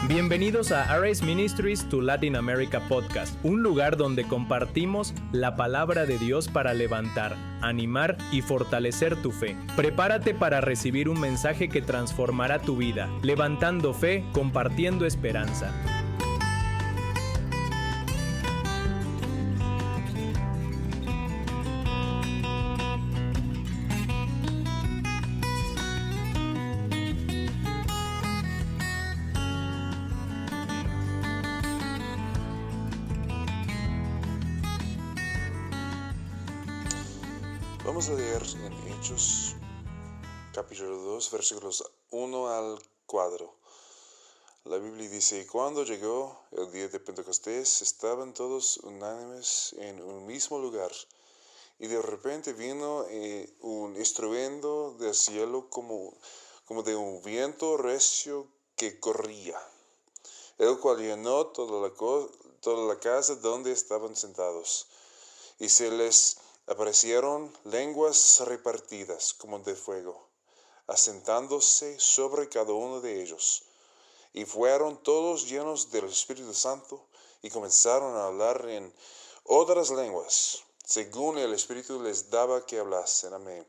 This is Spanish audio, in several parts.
Bienvenidos a Arise Ministries to Latin America Podcast, un lugar donde compartimos la palabra de Dios para levantar, animar y fortalecer tu fe. Prepárate para recibir un mensaje que transformará tu vida, levantando fe, compartiendo esperanza. Vamos a leer en Hechos, capítulo 2, versículos 1 al 4. La Biblia dice: cuando llegó el día de Pentecostés, estaban todos unánimes en un mismo lugar, y de repente vino un estruendo del cielo como de un viento recio que corría, el cual llenó toda la casa donde estaban sentados, y se les aparecieron lenguas repartidas como de fuego, asentándose sobre cada uno de ellos. Y fueron todos llenos del Espíritu Santo y comenzaron a hablar en otras lenguas, según el Espíritu les daba que hablasen. Amén.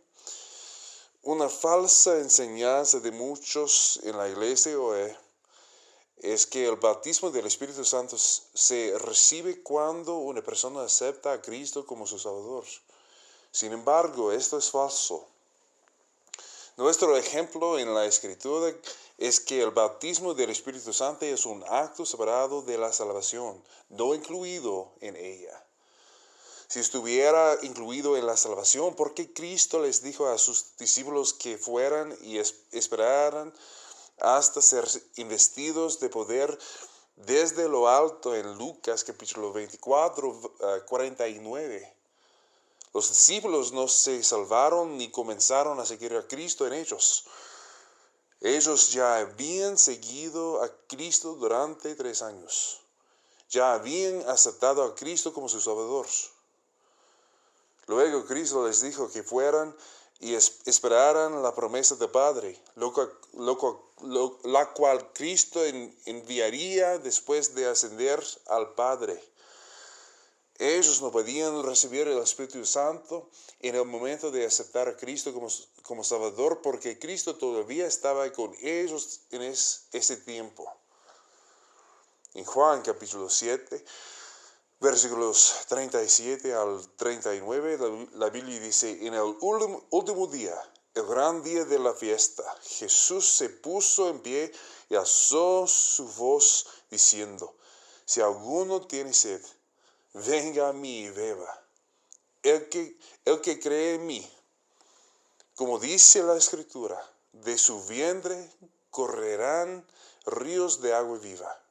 Una falsa enseñanza de muchos en la iglesia hoy es que el bautismo del Espíritu Santo se recibe cuando una persona acepta a Cristo como su Salvador. Sin embargo, esto es falso. Nuestro ejemplo en la Escritura es que el bautismo del Espíritu Santo es un acto separado de la salvación, no incluido en ella. Si estuviera incluido en la salvación, ¿por qué Cristo les dijo a sus discípulos que fueran y esperaran hasta ser investidos de poder desde lo alto en Lucas capítulo 24, 49? Los discípulos no se salvaron ni comenzaron a seguir a Cristo en ellos. Ellos ya habían seguido a Cristo durante 3 años. Ya habían aceptado a Cristo como su Salvador. Luego Cristo les dijo que fueran y esperaran la promesa del Padre, la cual Cristo enviaría después de ascender al Padre. Ellos no podían recibir el Espíritu Santo en el momento de aceptar a Cristo como Salvador, porque Cristo todavía estaba con ellos en ese tiempo. En Juan capítulo 7, versículos 37 al 39, la Biblia dice: en el último día, el gran día de la fiesta, Jesús se puso en pie y alzó su voz diciendo: si alguno tiene sed, venga a mí y beba. El que cree en mí, como dice la Escritura, de su vientre correrán ríos de agua viva.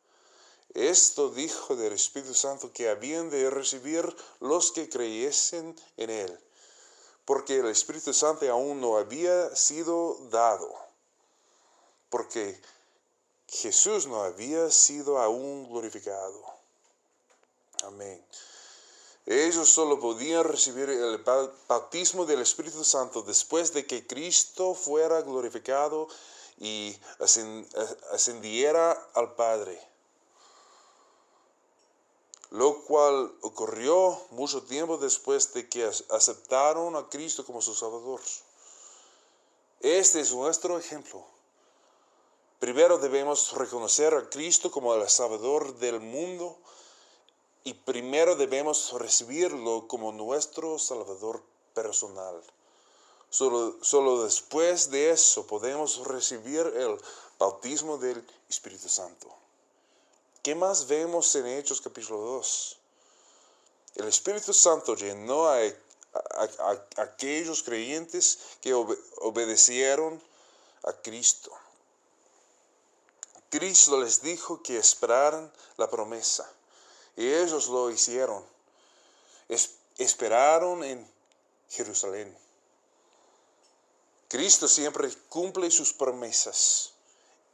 Esto dijo del Espíritu Santo que habían de recibir los que creyesen en él, porque el Espíritu Santo aún no había sido dado, porque Jesús no había sido aún glorificado. Amén. Ellos solo podían recibir el bautismo del Espíritu Santo después de que Cristo fuera glorificado y ascendiera al Padre, lo cual ocurrió mucho tiempo después de que aceptaron a Cristo como su Salvador. Este es nuestro ejemplo. Primero debemos reconocer a Cristo como el Salvador del mundo, y primero debemos recibirlo como nuestro Salvador personal. Solo después de eso podemos recibir el bautismo del Espíritu Santo. ¿Qué más vemos en Hechos capítulo 2? El Espíritu Santo llenó a aquellos creyentes que obedecieron a Cristo. Cristo les dijo que esperaran la promesa. Y ellos lo hicieron. Esperaron en Jerusalén. Cristo siempre cumple sus promesas.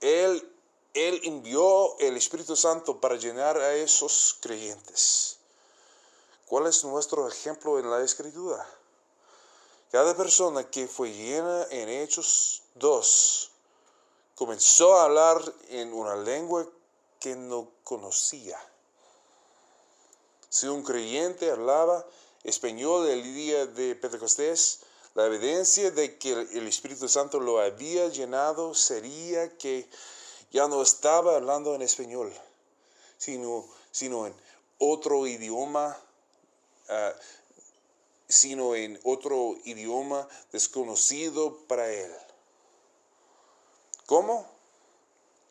Él envió el Espíritu Santo para llenar a esos creyentes. ¿Cuál es nuestro ejemplo en la Escritura? Cada persona que fue llena en Hechos 2 comenzó a hablar en una lengua que no conocía. Si un creyente hablaba español el día de Pentecostés, la evidencia de que el Espíritu Santo lo había llenado sería que ya no estaba hablando en español, sino en otro idioma, desconocido para él. ¿Cómo?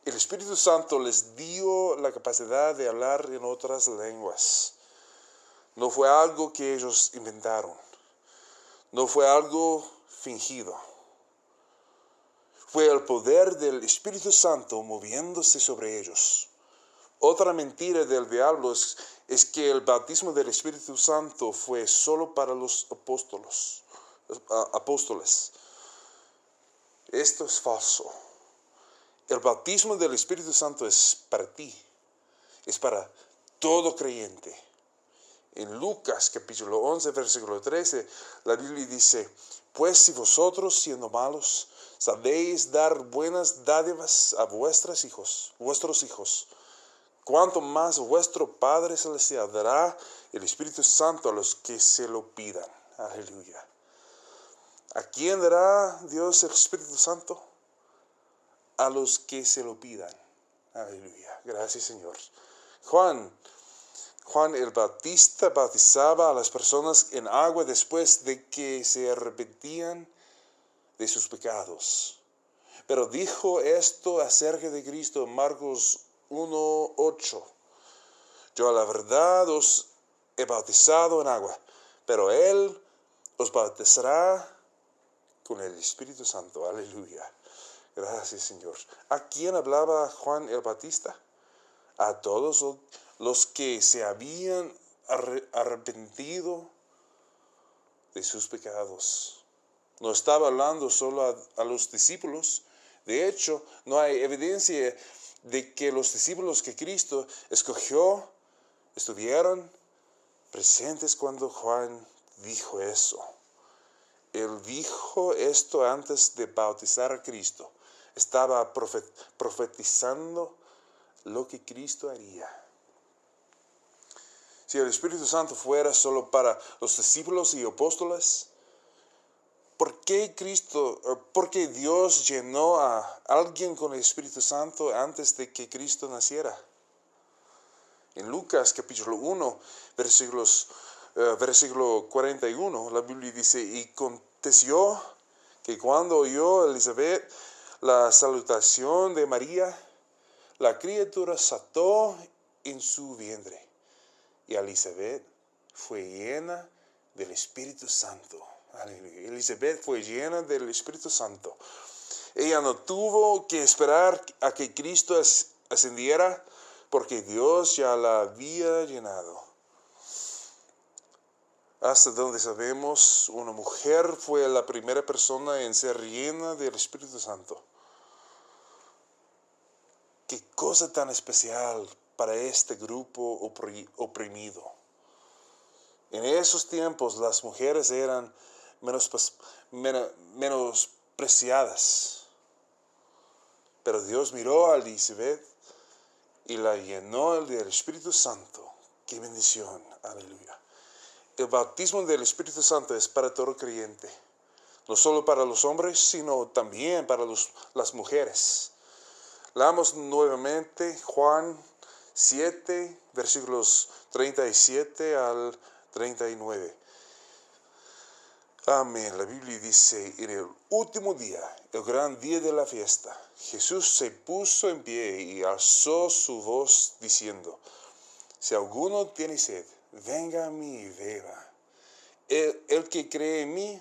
El Espíritu Santo les dio la capacidad de hablar en otras lenguas. No fue algo que ellos inventaron. No fue algo fingido. Fue el poder del Espíritu Santo moviéndose sobre ellos. Otra mentira del diablo es que el bautismo del Espíritu Santo fue solo para los apóstoles. Esto es falso. El bautismo del Espíritu Santo es para ti. Es para todo creyente. En Lucas capítulo 11, versículo 13, la Biblia dice: pues si vosotros, siendo malos, sabéis dar buenas dádivas a vuestros hijos, cuánto más vuestro Padre Celestial dará el Espíritu Santo a los que se lo pidan. Aleluya. ¿A quién dará Dios el Espíritu Santo? A los que se lo pidan. Aleluya. Gracias, Señor. Juan el Bautista bautizaba a las personas en agua después de que se arrepentían de sus pecados. Pero dijo esto acerca de Cristo en Marcos 1:8. Yo a la verdad os he bautizado en agua, pero Él os bautizará con el Espíritu Santo. Aleluya. Gracias, Señor. ¿A quién hablaba Juan el Bautista? A todos los que se habían arrepentido de sus pecados. No estaba hablando solo a los discípulos. De hecho, no hay evidencia de que los discípulos que Cristo escogió estuvieran presentes cuando Juan dijo eso. Él dijo esto antes de bautizar a Cristo. Estaba profetizando lo que Cristo haría. Si el Espíritu Santo fuera solo para los discípulos y apóstoles, ¿por qué Dios llenó a alguien con el Espíritu Santo antes de que Cristo naciera? En Lucas capítulo 1, versículo 41, la Biblia dice: y aconteció que cuando oyó Elizabeth la salutación de María, la criatura saltó en su vientre, y Elizabeth fue llena del Espíritu Santo. Aleluya. Elizabeth fue llena del Espíritu Santo. Ella no tuvo que esperar a que Cristo ascendiera, porque Dios ya la había llenado. Hasta donde sabemos, una mujer fue la primera persona en ser llena del Espíritu Santo. Qué cosa tan especial para este grupo oprimido. En esos tiempos las mujeres eran menospreciadas. Pero Dios miró a Elizabeth y la llenó del Espíritu Santo. ¡Qué bendición! Aleluya. El bautismo del Espíritu Santo es para todo creyente. No solo para los hombres, sino también para las mujeres. Leamos nuevamente Juan 7, versículos 37 al 39. Amén. La Biblia dice: en el último día, el gran día de la fiesta, Jesús se puso en pie y alzó su voz diciendo: si alguno tiene sed, venga a mí y beba. El que cree en mí,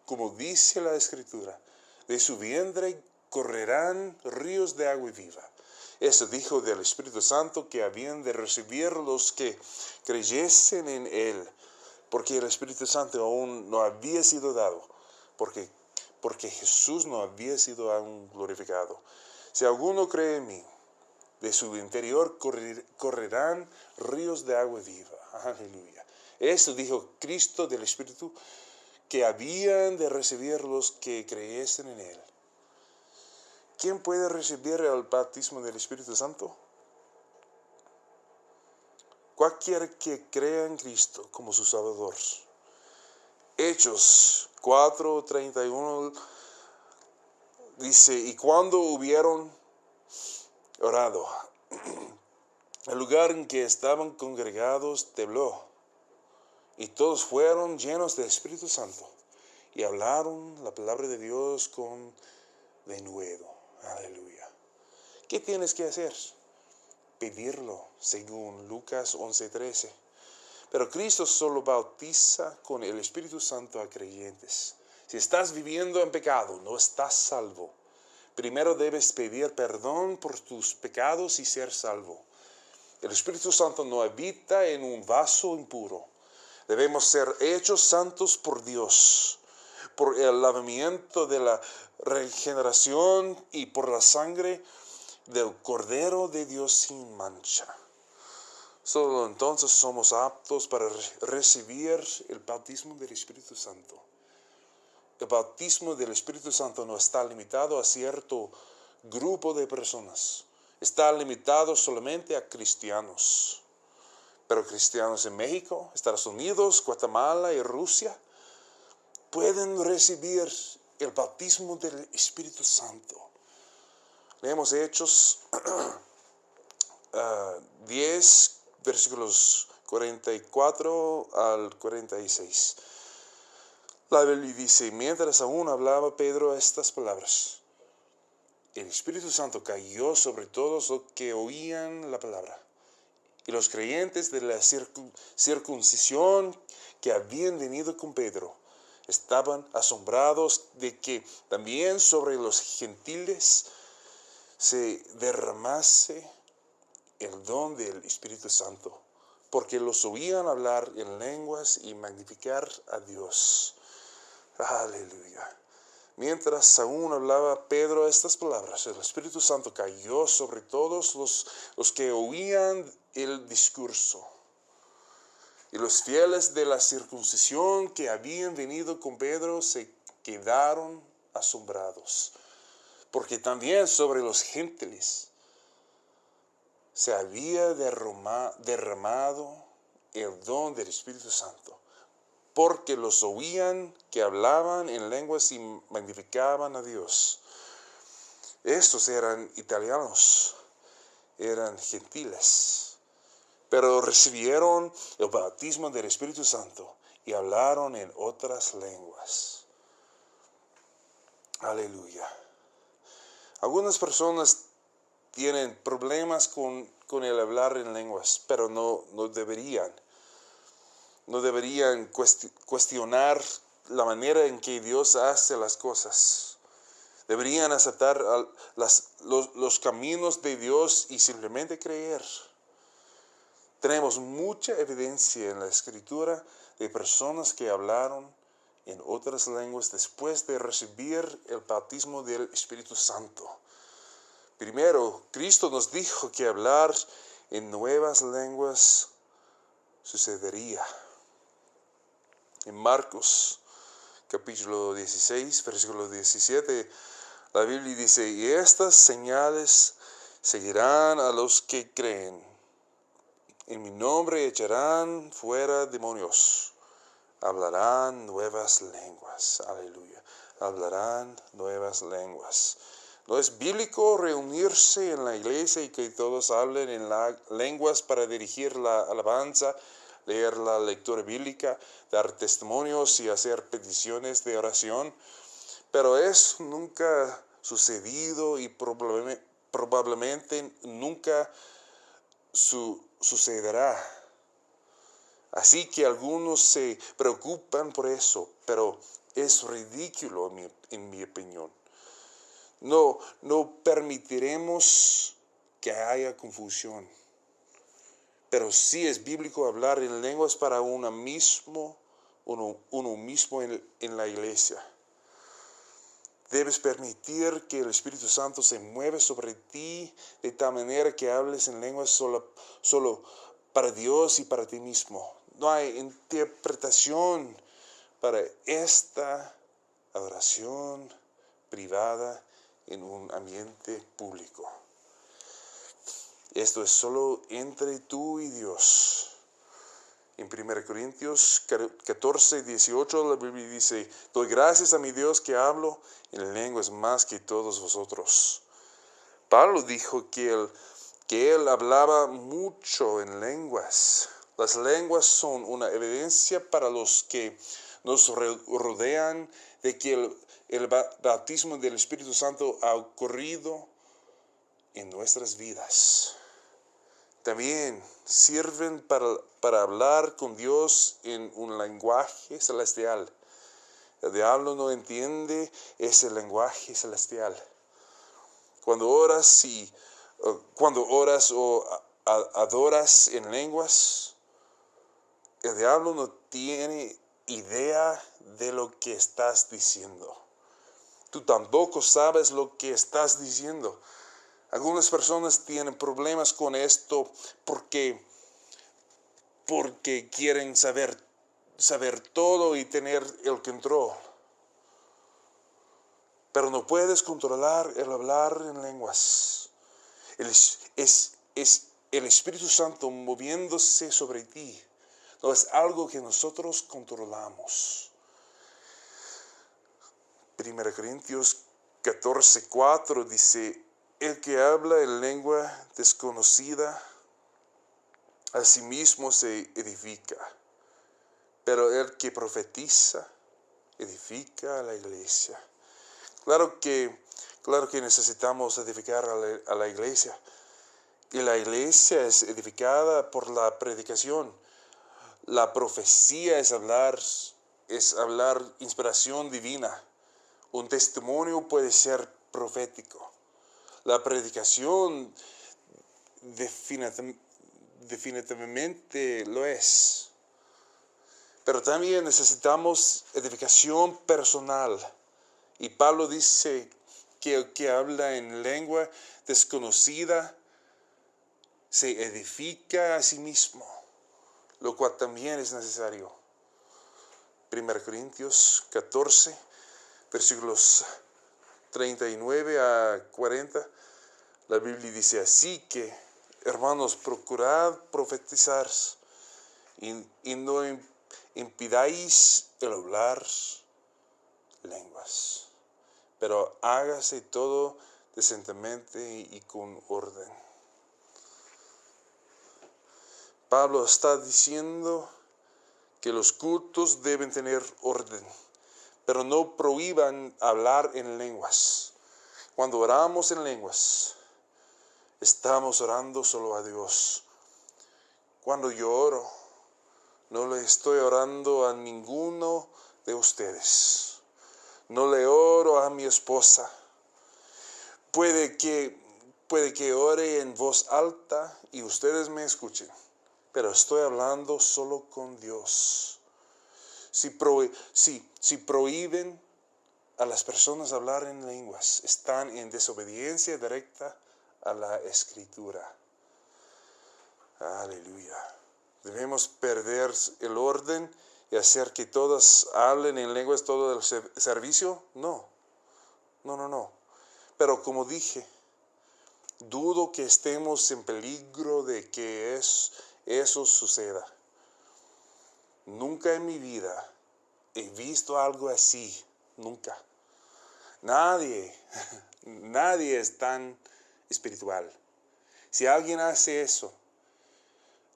como dice la Escritura, de su vientre correrán ríos de agua viva. Eso dijo del Espíritu Santo que habían de recibir los que creyesen en Él, porque el Espíritu Santo aún no había sido dado, porque Jesús no había sido aún glorificado. Si alguno cree en mí, de su interior correrán ríos de agua viva. Aleluya. Eso dijo Cristo del Espíritu que habían de recibir los que creyesen en Él. ¿Quién puede recibir el bautismo del Espíritu Santo? cualquiera que crea en Cristo como su Salvador. Hechos 4:31 dice, y cuando hubieron orado, el lugar en que estaban congregados tembló, y todos fueron llenos del Espíritu Santo, y hablaron la palabra de Dios con denuedo. Aleluya. ¿Qué tienes que hacer? Pedirlo, según Lucas 11:13. Pero Cristo solo bautiza con el Espíritu Santo a creyentes. Si estás viviendo en pecado, no estás salvo. Primero debes pedir perdón por tus pecados y ser salvo. El Espíritu Santo no habita en un vaso impuro. Debemos ser hechos santos por Dios, por el lavamiento de la regeneración y por la sangre del Cordero de Dios sin mancha. Solo entonces somos aptos para recibir el bautismo del Espíritu Santo. El bautismo del Espíritu Santo no está limitado a cierto grupo de personas. Está limitado solamente a cristianos. Pero cristianos en México, Estados Unidos, Guatemala y Rusia pueden recibir el bautismo del Espíritu Santo. Leemos Hechos 10, versículos 44 al 46. La Biblia dice, mientras aún hablaba Pedro estas palabras, el Espíritu Santo cayó sobre todos los que oían la palabra. Y los creyentes de la circuncisión que habían venido con Pedro estaban asombrados de que también sobre los gentiles se derramase el don del Espíritu Santo, porque los oían hablar en lenguas y magnificar a Dios. Aleluya. Mientras aún hablaba Pedro estas palabras, el Espíritu Santo cayó sobre todos los que oían el discurso. Y los fieles de la circuncisión que habían venido con Pedro se quedaron asombrados, porque también sobre los gentiles se había derramado el don del Espíritu Santo, porque los oían que hablaban en lenguas y magnificaban a Dios. Estos eran italianos, eran gentiles, pero recibieron el bautismo del Espíritu Santo y hablaron en otras lenguas. Aleluya. Algunas personas tienen problemas con el hablar en lenguas, pero no deberían. No deberían cuestionar la manera en que Dios hace las cosas. Deberían aceptar los caminos de Dios y simplemente creer. Tenemos mucha evidencia en la Escritura de personas que hablaron en otras lenguas después de recibir el bautismo del Espíritu Santo. Primero, Cristo nos dijo que hablar en nuevas lenguas sucedería. En Marcos capítulo 16, versículo 17, la Biblia dice, y estas señales seguirán a los que creen. En mi nombre echarán fuera demonios. Hablarán nuevas lenguas. Aleluya. Hablarán nuevas lenguas. No es bíblico reunirse en la iglesia y que todos hablen en lenguas para dirigir la alabanza, leer la lectura bíblica, dar testimonios y hacer peticiones de oración. Pero eso nunca ha sucedido y probablemente nunca sucederá. Así que algunos se preocupan por eso, pero es ridículo en mi opinión. No permitiremos que haya confusión. Pero sí es bíblico hablar en lenguas para uno mismo en la iglesia. Debes permitir que el Espíritu Santo se mueva sobre ti de tal manera que hables en lenguas solo para Dios y para ti mismo. No hay interpretación para esta adoración privada en un ambiente público. Esto es solo entre tú y Dios. En 1 Corintios 14, 18 la Biblia dice, doy gracias a mi Dios que hablo en lenguas más que todos vosotros. Pablo dijo que él hablaba mucho en lenguas. Las lenguas son una evidencia para los que nos rodean de que el bautismo del Espíritu Santo ha ocurrido en nuestras vidas. También sirven para hablar con Dios en un lenguaje celestial. El diablo no entiende ese lenguaje celestial. Cuando oras o adoras en lenguas, el diablo no tiene idea de lo que estás diciendo. Tú tampoco sabes lo que estás diciendo. Algunas personas tienen problemas con esto porque quieren saber todo y tener el control. Pero no puedes controlar el hablar en lenguas. Es el Espíritu Santo moviéndose sobre ti. No es algo que nosotros controlamos. 1 Corintios 14, 4 dice, el que habla en lengua desconocida, a sí mismo se edifica, pero el que profetiza, edifica a la iglesia. Claro que necesitamos edificar a la iglesia, y la iglesia es edificada por la predicación. La profecía es hablar inspiración divina. Un testimonio puede ser profético. La predicación definitivamente lo es. Pero también necesitamos edificación personal. Y Pablo dice que el que habla en lengua desconocida se edifica a sí mismo, lo cual también es necesario. 1 Corintios 14, versículos 39 a 40, la Biblia dice, así que, hermanos, procurad profetizar y no impidáis el hablar lenguas, pero hágase todo decentemente y con orden. Pablo está diciendo que los cultos deben tener orden, pero no prohíban hablar en lenguas. Cuando oramos en lenguas, estamos orando solo a Dios. Cuando yo oro, no le estoy orando a ninguno de ustedes. No le oro a mi esposa. Puede que ore en voz alta y ustedes me escuchen, pero estoy hablando solo con Dios. Si prohíben a las personas hablar en lenguas, están en desobediencia directa a la Escritura. Aleluya. ¿Debemos perder el orden y hacer que todos hablen en lenguas todo el servicio? No. Pero como dije, dudo que estemos en peligro de que eso suceda. Nunca en mi vida he visto algo así. Nunca. Nadie es tan espiritual. Si alguien hace eso,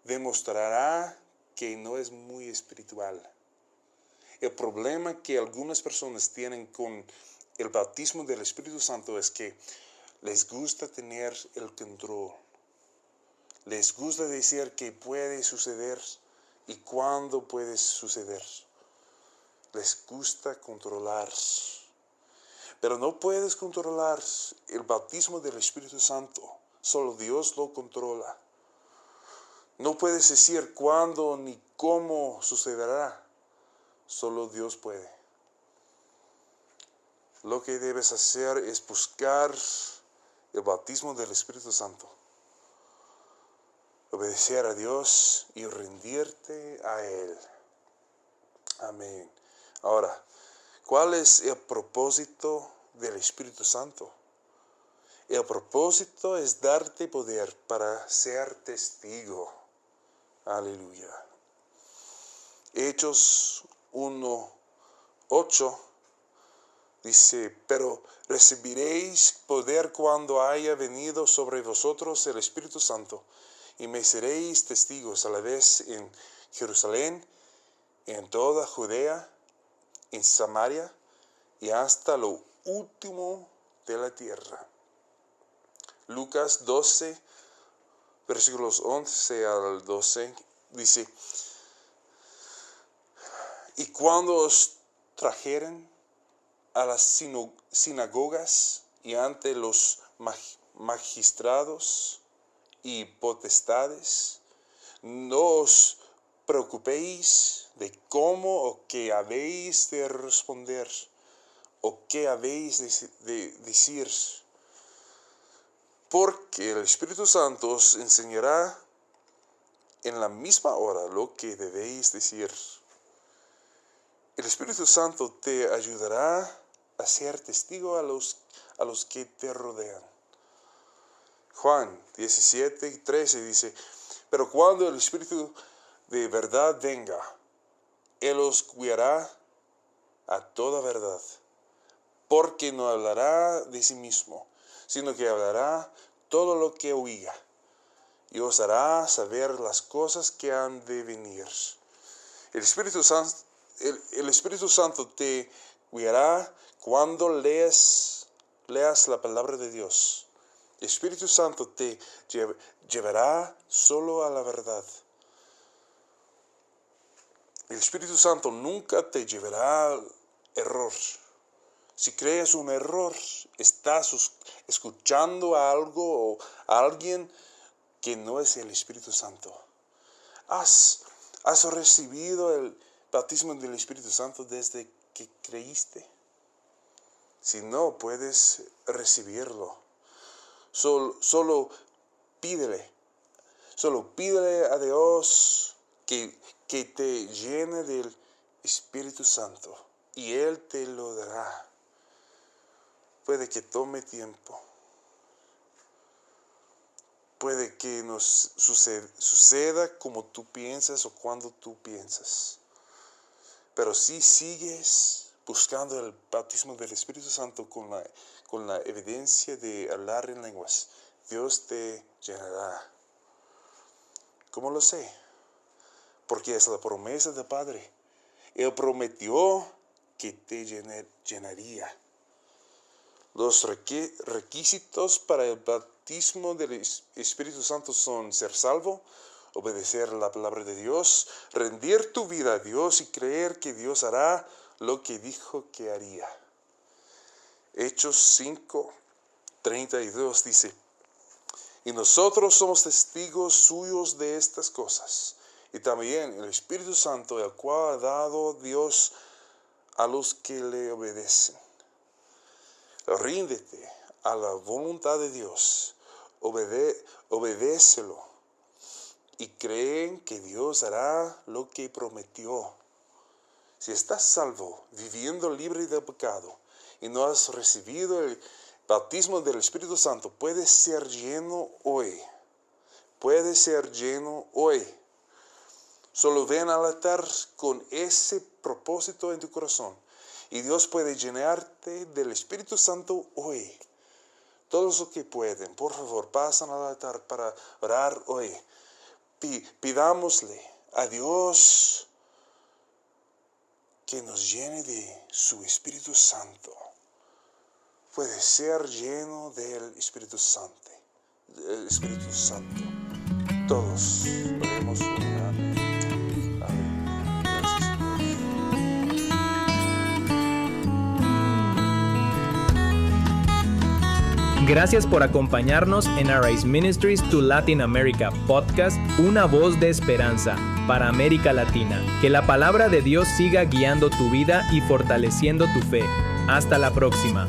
demostrará que no es muy espiritual. El problema que algunas personas tienen con el bautismo del Espíritu Santo es que les gusta tener el control. Les gusta decir que puede suceder y cuándo puede suceder. Les gusta controlar. Pero no puedes controlar el bautismo del Espíritu Santo. Solo Dios lo controla. No puedes decir cuándo ni cómo sucederá. Solo Dios puede. Lo que debes hacer es buscar el bautismo del Espíritu Santo. Obedecer a Dios y rendirte a Él. Amén. Ahora, ¿cuál es el propósito del Espíritu Santo? El propósito es darte poder para ser testigo. Aleluya. Hechos 1:8 dice, pero recibiréis poder cuando haya venido sobre vosotros el Espíritu Santo, y me seréis testigos a la vez en Jerusalén, en toda Judea, en Samaria y hasta lo último de la tierra. Lucas 12, versículos 11 al 12, dice, y cuando os trajeren a las sinagogas y ante los magistrados y potestades, no os preocupéis de cómo o qué habéis de responder o qué habéis de decir, porque el Espíritu Santo os enseñará en la misma hora lo que debéis decir. El Espíritu Santo te ayudará a ser testigo a los que te rodean. Juan 17:13 dice, pero cuando el Espíritu de verdad venga, Él os guiará a toda verdad, porque no hablará de sí mismo, sino que hablará todo lo que oiga, y os hará saber las cosas que han de venir. El Espíritu Santo te guiará cuando leas la palabra de Dios. El Espíritu Santo te llevará solo a la verdad. El Espíritu Santo nunca te llevará al error. Si crees un error, estás escuchando a algo o a alguien que no es el Espíritu Santo. ¿Has recibido el bautismo del Espíritu Santo desde que creíste? Si no, puedes recibirlo. Solo pídele a Dios que te llene del Espíritu Santo y Él te lo dará. Puede que tome tiempo. Puede que no suceda como tú piensas o cuando tú piensas. Pero si sigues buscando el bautismo del Espíritu Santo con la evidencia de hablar en lenguas, Dios te llenará. ¿Cómo lo sé? Porque es la promesa del Padre. Él prometió que te llenaría. Los requisitos para el bautismo del Espíritu Santo son ser salvo, obedecer la palabra de Dios, rendir tu vida a Dios y creer que Dios hará lo que dijo que haría. Hechos 5:32 dice, y nosotros somos testigos suyos de estas cosas, y también el Espíritu Santo, el cual ha dado Dios a los que le obedecen. Ríndete a la voluntad de Dios, obedécelo y creen que Dios hará lo que prometió. Si estás salvo, viviendo libre del pecado y no has recibido el bautismo del Espíritu Santo, puedes ser lleno hoy. Puedes ser lleno hoy. Solo ven al altar con ese propósito en tu corazón. Y Dios puede llenarte del Espíritu Santo hoy. Todos los que pueden, por favor, pasan al altar para orar hoy. Pidámosle a Dios que nos llene de su Espíritu Santo. Puede ser lleno del Espíritu Santo. Todos oremos hoy. Gracias por acompañarnos en Arise Ministries to Latin America Podcast, una voz de esperanza para América Latina. Que la palabra de Dios siga guiando tu vida y fortaleciendo tu fe. Hasta la próxima.